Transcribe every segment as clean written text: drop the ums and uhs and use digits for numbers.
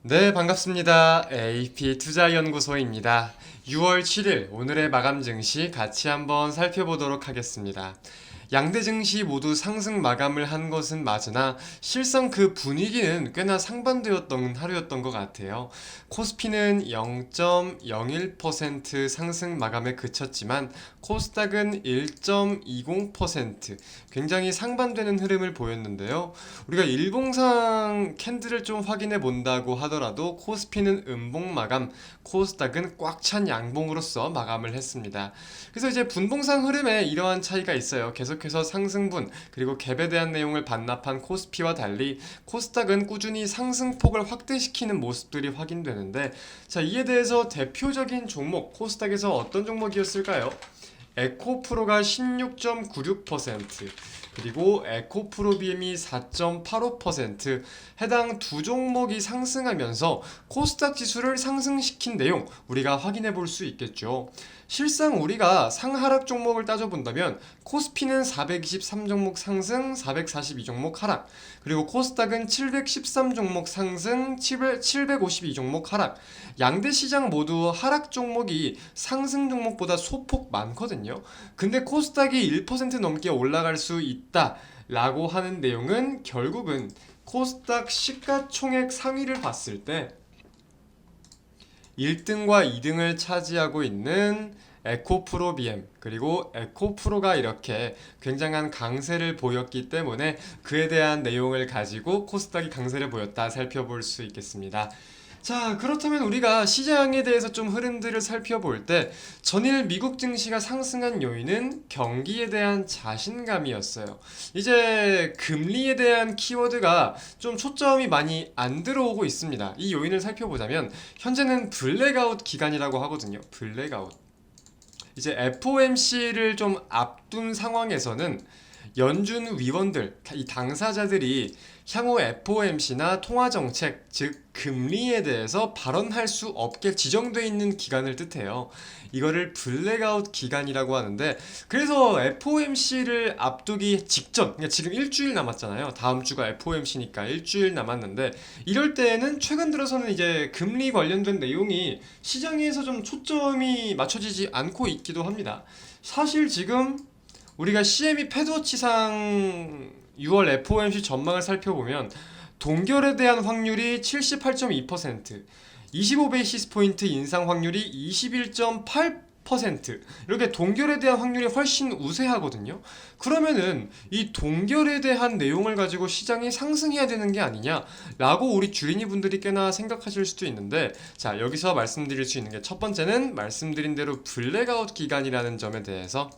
네, 반갑습니다. AP투자연구소입니다. 6월 7일 오늘의 마감 증시 같이 한번 살펴보도록 하겠습니다. 양대 증시 모두 상승 마감을 한 것은 맞으나 실상 그 분위기는 꽤나 상반되었던 하루였던 것 같아요. 코스피는 0.01% 상승 마감에 그쳤지만 코스닥은 1.20% 굉장히 상반되는 흐름을 보였는데요. 우리가 일봉상 캔들을 좀 확인해 본다고 하더라도 코스피는 음봉 마감, 코스닥은 꽉 찬 양봉으로서 마감을 했습니다. 그래서 이제 분봉상 흐름에 이러한 차이가 있어요. 계속해서 상승분 그리고 갭에 대한 내용을 반납한 코스피와 달리 코스닥은 꾸준히 상승폭을 확대시키는 모습들이 확인되는데, 자, 이에 대해서 대표적인 종목 코스닥에서 어떤 종목이었을까요? 에코프로가 16.96%, 그리고 에코프로비엠이 4.85%, 해당 두 종목이 상승하면서 코스닥 지수를 상승시킨 내용 우리가 확인해 볼 수 있겠죠. 실상 우리가 상하락 종목을 따져본다면 코스피는 423종목 상승, 442종목 하락, 그리고 코스닥은 713종목 상승, 752종목 하락. 양대 시장 모두 하락 종목이 상승 종목보다 소폭 많거든요. 근데 코스닥이 1% 넘게 올라갈 수 있다라고 하는 내용은 결국은 코스닥 시가총액 상위를 봤을 때 1등과 2등을 차지하고 있는 에코프로 BM, 그리고 에코프로가 이렇게 굉장한 강세를 보였기 때문에 그에 대한 내용을 가지고 코스닥이 강세를 보였다 살펴볼 수 있겠습니다. 자, 그렇다면 우리가 시장에 대해서 좀 흐름들을 살펴볼 때 전일 미국 증시가 상승한 요인은 경기에 대한 자신감이었어요. 이제 금리에 대한 키워드가 좀 초점이 많이 안 들어오고 있습니다. 이 요인을 살펴보자면 현재는 블랙아웃 기간이라고 하거든요. 블랙아웃. 이제 FOMC를 좀 앞둔 상황에서는 연준 위원들, 이 당사자들이 향후 FOMC나 통화정책, 즉 금리에 대해서 발언할 수 없게 지정되어 있는 기간을 뜻해요. 이거를 블랙아웃 기간이라고 하는데, 그래서 FOMC를 앞두기 직전, 그러니까 지금 일주일 남았잖아요. 다음 주가 FOMC니까 일주일 남았는데, 이럴 때에는 최근 들어서는 이제 금리 관련된 내용이 시장에서 좀 초점이 맞춰지지 않고 있기도 합니다. 사실 지금 우리가 CME 패드워치상 6월 FOMC 전망을 살펴보면 동결에 대한 확률이 78.2%, 25베이시스 포인트 인상 확률이 21.8%, 이렇게 동결에 대한 확률이 훨씬 우세하거든요. 그러면은 이 동결에 대한 내용을 가지고 시장이 상승해야 되는 게 아니냐라고 우리 주린이 분들이 꽤나 생각하실 수도 있는데, 자, 여기서 말씀드릴 수 있는 게 첫 번째는 말씀드린 대로 블랙아웃 기간이라는 점에 대해서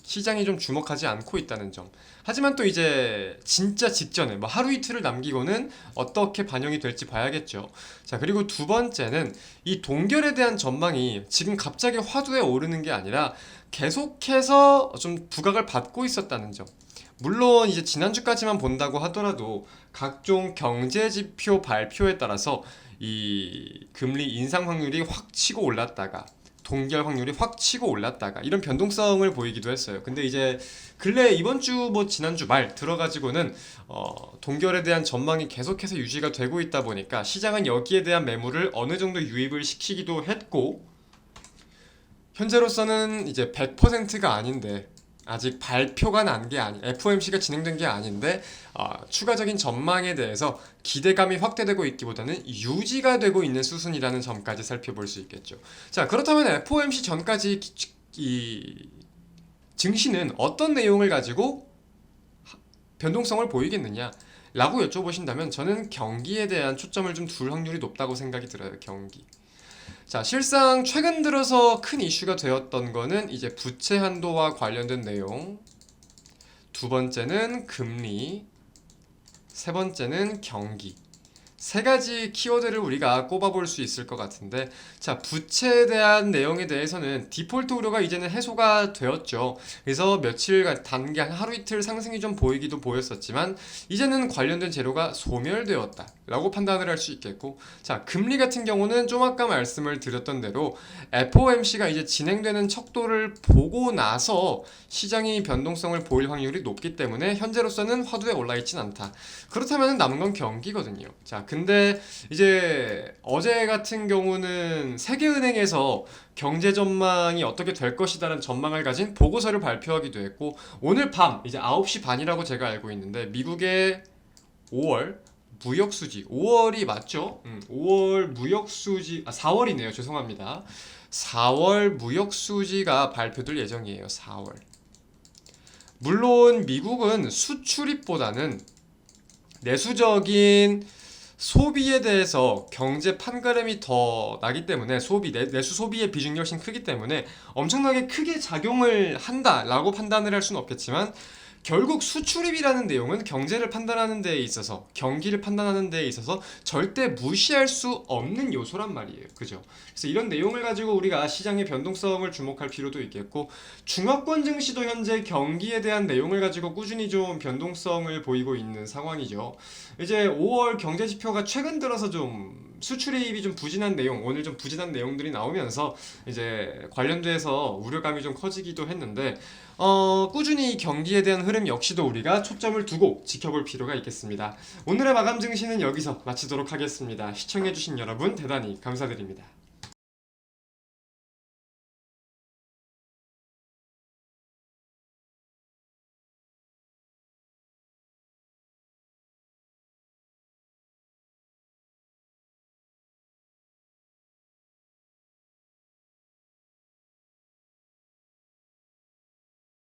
시장이 좀 주목하지 않고 있다는 점. 하지만 또 이제 진짜 직전에 뭐 하루 이틀을 남기고는 어떻게 반영이 될지 봐야겠죠. 자, 그리고 두 번째는 이 동결에 대한 전망이 지금 갑자기 화두에 오르는 게 아니라 계속해서 좀 부각을 받고 있었다는 점. 물론 이제 지난주까지만 본다고 하더라도 각종 경제 지표 발표에 따라서 이 금리 인상 확률이 확 치고 올랐다가 동결 확률이 확 치고 올랐다가 이런 변동성을 보이기도 했어요. 근데 이제 근래 이번 주 뭐 지난주 말 들어가지고는 동결에 대한 전망이 계속해서 유지가 되고 있다 보니까 시장은 여기에 대한 매물을 어느 정도 유입을 시키기도 했고, 현재로서는 이제 100%가 아닌데, 아직 발표가 난 게 아니, FOMC가 진행된 게 아닌데 추가적인 전망에 대해서 기대감이 확대되고 있기보다는 유지가 되고 있는 수순이라는 점까지 살펴볼 수 있겠죠. 자, 그렇다면 FOMC 전까지 이 증시는 어떤 내용을 가지고 변동성을 보이겠느냐 라고 여쭤보신다면 저는 경기에 대한 초점을 좀 둘 확률이 높다고 생각이 들어요. 경기. 자, 실상 최근 들어서 큰 이슈가 되었던 거는 이제 부채 한도와 관련된 내용, 두 번째는 금리, 세 번째는 경기. 세 가지 키워드를 우리가 꼽아볼 수 있을 것 같은데, 자, 부채에 대한 내용에 대해서는 디폴트 우려가 이제는 해소가 되었죠. 그래서 며칠간 단기 한 하루 이틀 상승이 좀 보이기도 보였었지만 이제는 관련된 재료가 소멸되었다 라고 판단을 할 수 있겠고, 자, 금리 같은 경우는 좀 아까 말씀을 드렸던 대로 FOMC가 이제 진행되는 척도를 보고 나서 시장이 변동성을 보일 확률이 높기 때문에 현재로서는 화두에 올라 있진 않다. 그렇다면 남은 건 경기거든요. 자, 근데 이제 어제 같은 경우는 세계은행에서 경제 전망이 어떻게 될 것이다라는 전망을 가진 보고서를 발표하기도 했고, 오늘 밤 이제 9시 반이라고 제가 알고 있는데 미국의 5월 무역 수지, 5월이 맞죠? 5월 무역 수지, 4월이네요. 죄송합니다. 4월 무역 수지가 발표될 예정이에요. 4월. 물론 미국은 수출입보다는 내수적인 소비에 대해서 경제 판가름이 더 나기 때문에 내수 소비의 비중이 훨씬 크기 때문에 엄청나게 크게 작용을 한다라고 판단을 할 수는 없겠지만, 결국 수출입이라는 내용은 경제를 판단하는 데에 있어서, 경기를 판단하는 데에 있어서 절대 무시할 수 없는 요소란 말이에요. 그죠? 그래서 이런 내용을 가지고 우리가 시장의 변동성을 주목할 필요도 있겠고, 중화권 증시도 현재 경기에 대한 내용을 가지고 꾸준히 좀 변동성을 보이고 있는 상황이죠. 이제 5월 경제 지표가 최근 들어서 좀 수출입이 좀 부진한 내용, 오늘 좀 부진한 내용들이 나오면서 이제 관련돼서 우려감이 좀 커지기도 했는데, 꾸준히 경기에 대한 흐름 역시도 우리가 초점을 두고 지켜볼 필요가 있겠습니다. 오늘의 마감 증시는 여기서 마치도록 하겠습니다. 시청해주신 여러분 대단히 감사드립니다.